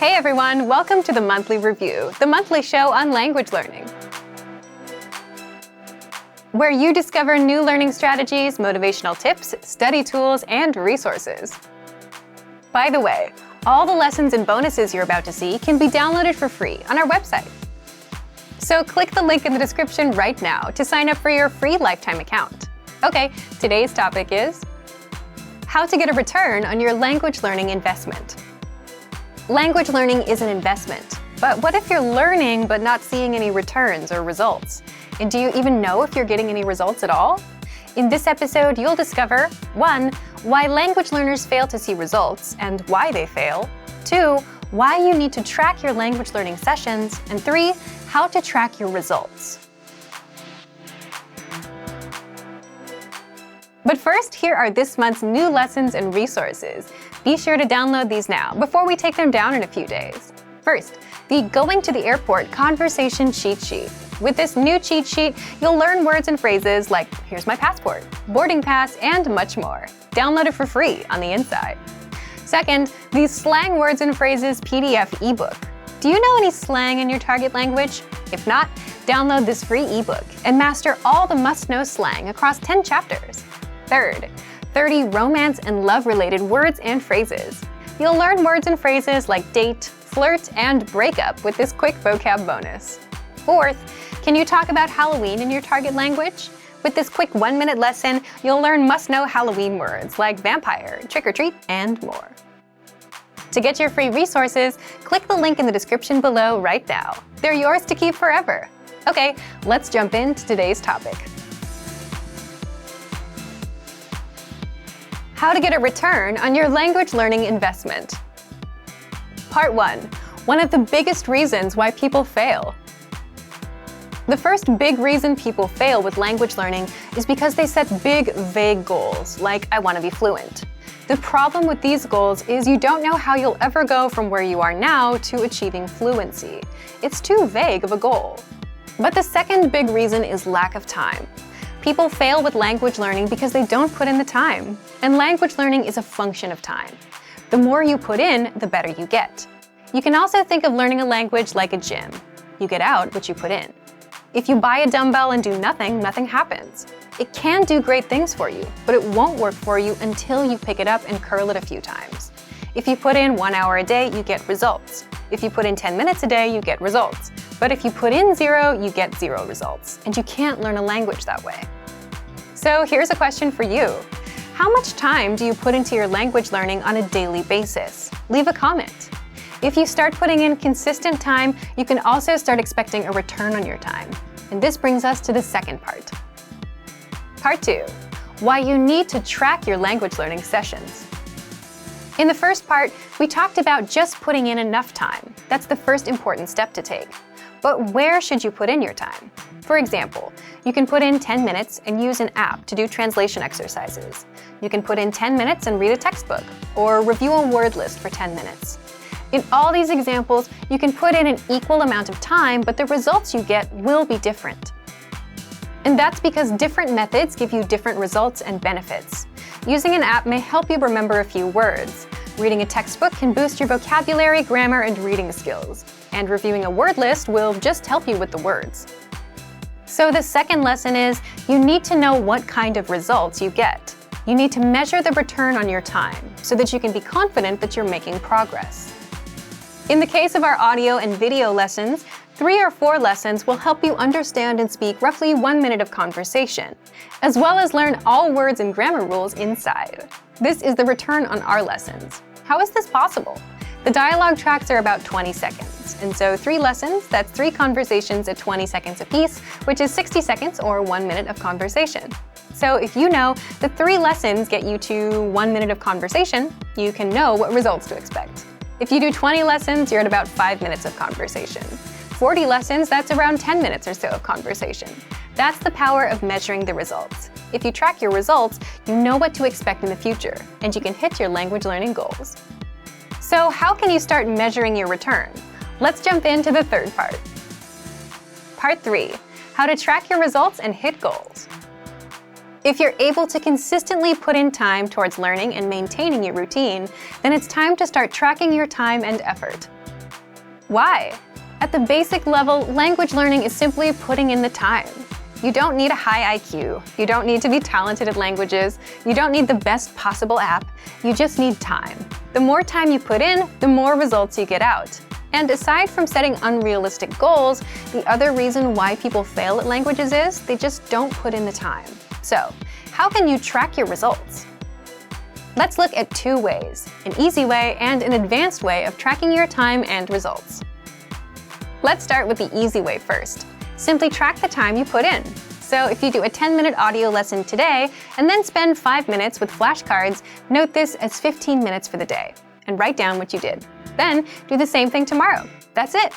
Hey everyone, welcome to the Monthly Review, the monthly show on language learning, where you discover new learning strategies, motivational tips, study tools, and resources. By the way, all the lessons and bonuses you're about to see can be downloaded for free on our website. So click the link in the description right now to sign up for your free lifetime account. Okay, today's topic is how to get a return on your language learning investment. Language learning is an investment, but what if you're learning but not seeing any returns or results? And do you even know if you're getting any results at all? In this episode, you'll discover 1. Why language learners fail to see results and why they fail. 2. Why you need to track your language learning sessions. And 3. How to track your results. But first, here are this month's new lessons and resources. Be sure to download these now before we take them down in a few days. First, the Going to the Airport Conversation Cheat Sheet. With this new cheat sheet, you'll learn words and phrases like here's my passport, boarding pass, and much more. Download it for free on the inside. Second, the Slang Words and Phrases PDF ebook. Do you know any slang in your target language? If not, download this free ebook and master all the must-know slang across 10 chapters. Third, 30 romance and love-related words and phrases. You'll learn words and phrases like date, flirt, and breakup with this quick vocab bonus. Fourth, can you talk about Halloween in your target language? With this quick 1-minute lesson, you'll learn must-know Halloween words like vampire, trick-or-treat, and more. To get your free resources, click the link in the description below right now. They're yours to keep forever. Okay, let's jump into today's topic. How to get a return on your language learning investment. Part 1. One of the biggest reasons why people fail. The first big reason people fail with language learning is because they set big, vague goals, like I want to be fluent. The problem with these goals is you don't know how you'll ever go from where you are now to achieving fluency. It's too vague of a goal. But the second big reason is lack of time. People fail with language learning because they don't put in the time. And language learning is a function of time. The more you put in, the better you get. You can also think of learning a language like a gym. You get out what you put in. If you buy a dumbbell and do nothing, nothing happens. It can do great things for you, but it won't work for you until you pick it up and curl it a few times. If you put in 1 hour a day, you get results. If you put in 10 minutes a day, you get results. But if you put in 0, you get 0 results. And you can't learn a language that way. So here's a question for you. How much time do you put into your language learning on a daily basis? Leave a comment. If you start putting in consistent time, you can also start expecting a return on your time. And this brings us to the second part. Part 2. Why you need to track your language learning sessions. In the first part, we talked about just putting in enough time. That's the first important step to take. But where should you put in your time? For example, you can put in 10 minutes and use an app to do translation exercises. You can put in 10 minutes and read a textbook, or review a word list for 10 minutes. In all these examples, you can put in an equal amount of time, but the results you get will be different. And that's because different methods give you different results and benefits. Using an app may help you remember a few words. Reading a textbook can boost your vocabulary, grammar, and reading skills. And reviewing a word list will just help you with the words. So the second lesson is you need to know what kind of results you get. You need to measure the return on your time so that you can be confident that you're making progress. In the case of our audio and video lessons, 3 or 4 lessons will help you understand and speak roughly 1 minute of conversation, as well as learn all words and grammar rules inside. This is the return on our lessons. How is this possible? The dialogue tracks are about 20 seconds, and so 3 lessons, that's 3 conversations at 20 seconds apiece, which is 60 seconds or 1 minute of conversation. So if you know the 3 lessons get you to 1 minute of conversation, you can know what results to expect. If you do 20 lessons, you're at about 5 minutes of conversation. 40 lessons, that's around 10 minutes or so of conversation. That's the power of measuring the results. If you track your results, you know what to expect in the future, and you can hit your language learning goals. So how can you start measuring your return? Let's jump into the third part. Part 3. How to track your results and hit goals. If you're able to consistently put in time towards learning and maintaining your routine, then it's time to start tracking your time and effort. Why? At the basic level, language learning is simply putting in the time. You don't need a high IQ. You don't need to be talented at languages. You don't need the best possible app. You just need time. The more time you put in, the more results you get out. And aside from setting unrealistic goals, the other reason why people fail at languages is they just don't put in the time. So, how can you track your results? Let's look at two ways, an easy way and an advanced way of tracking your time and results. Let's start with the easy way first. Simply track the time you put in. So if you do a 10-minute audio lesson today and then spend 5 minutes with flashcards, note this as 15 minutes for the day and write down what you did. Then do the same thing tomorrow. That's it.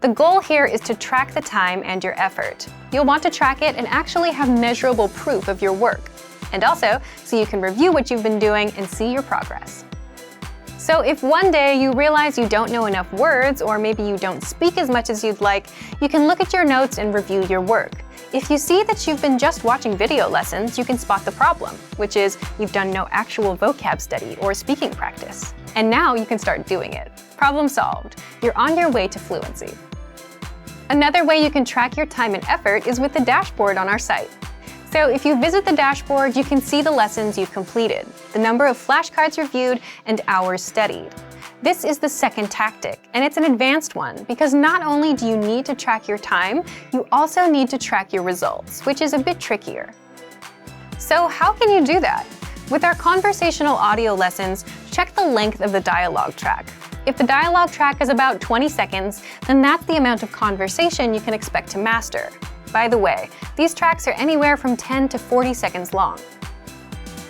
The goal here is to track the time and your effort. You'll want to track it and actually have measurable proof of your work. And also, so you can review what you've been doing and see your progress. So if one day you realize you don't know enough words, or maybe you don't speak as much as you'd like, you can look at your notes and review your work. If you see that you've been just watching video lessons, you can spot the problem, which is you've done no actual vocab study or speaking practice. And now you can start doing it. Problem solved. You're on your way to fluency. Another way you can track your time and effort is with the dashboard on our site. So if you visit the dashboard, you can see the lessons you've completed, the number of flashcards reviewed, and hours studied. This is the second tactic, and it's an advanced one because not only do you need to track your time, you also need to track your results, which is a bit trickier. So how can you do that? With our conversational audio lessons, check the length of the dialogue track. If the dialogue track is about 20 seconds, then that's the amount of conversation you can expect to master. By the way, these tracks are anywhere from 10 to 40 seconds long.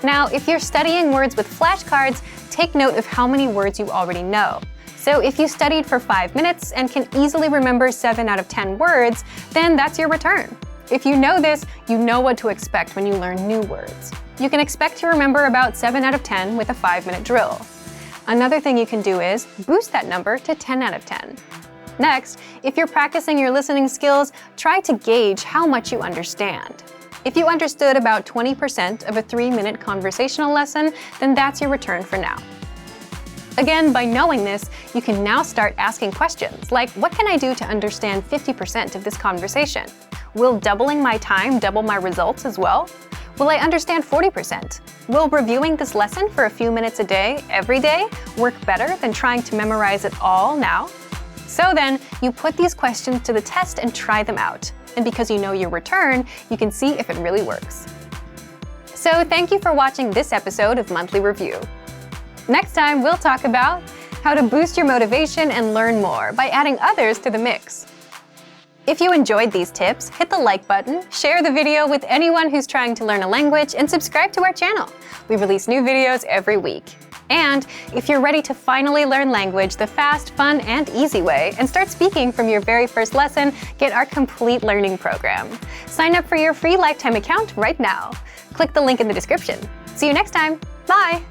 Now, if you're studying words with flashcards, take note of how many words you already know. So if you studied for 5 minutes and can easily remember 7 out of 10 words, then that's your return. If you know this, you know what to expect when you learn new words. You can expect to remember about 7 out of 10 with a 5-minute drill. Another thing you can do is boost that number to 10 out of 10. Next, if you're practicing your listening skills, try to gauge how much you understand. If you understood about 20% of a 3-minute conversational lesson, then that's your return for now. Again, by knowing this, you can now start asking questions like, what can I do to understand 50% of this conversation? Will doubling my time double my results as well? Will I understand 40%? Will reviewing this lesson for a few minutes a day, every day, work better than trying to memorize it all now? So then, you put these questions to the test and try them out. And because you know your return, you can see if it really works. So thank you for watching this episode of Monthly Review. Next time, we'll talk about how to boost your motivation and learn more by adding others to the mix. If you enjoyed these tips, hit the like button, share the video with anyone who's trying to learn a language, and subscribe to our channel. We release new videos every week. And if you're ready to finally learn language the fast, fun, and easy way and start speaking from your very first lesson, get our complete learning program. Sign up for your free lifetime account right now. Click the link in the description. See you next time. Bye!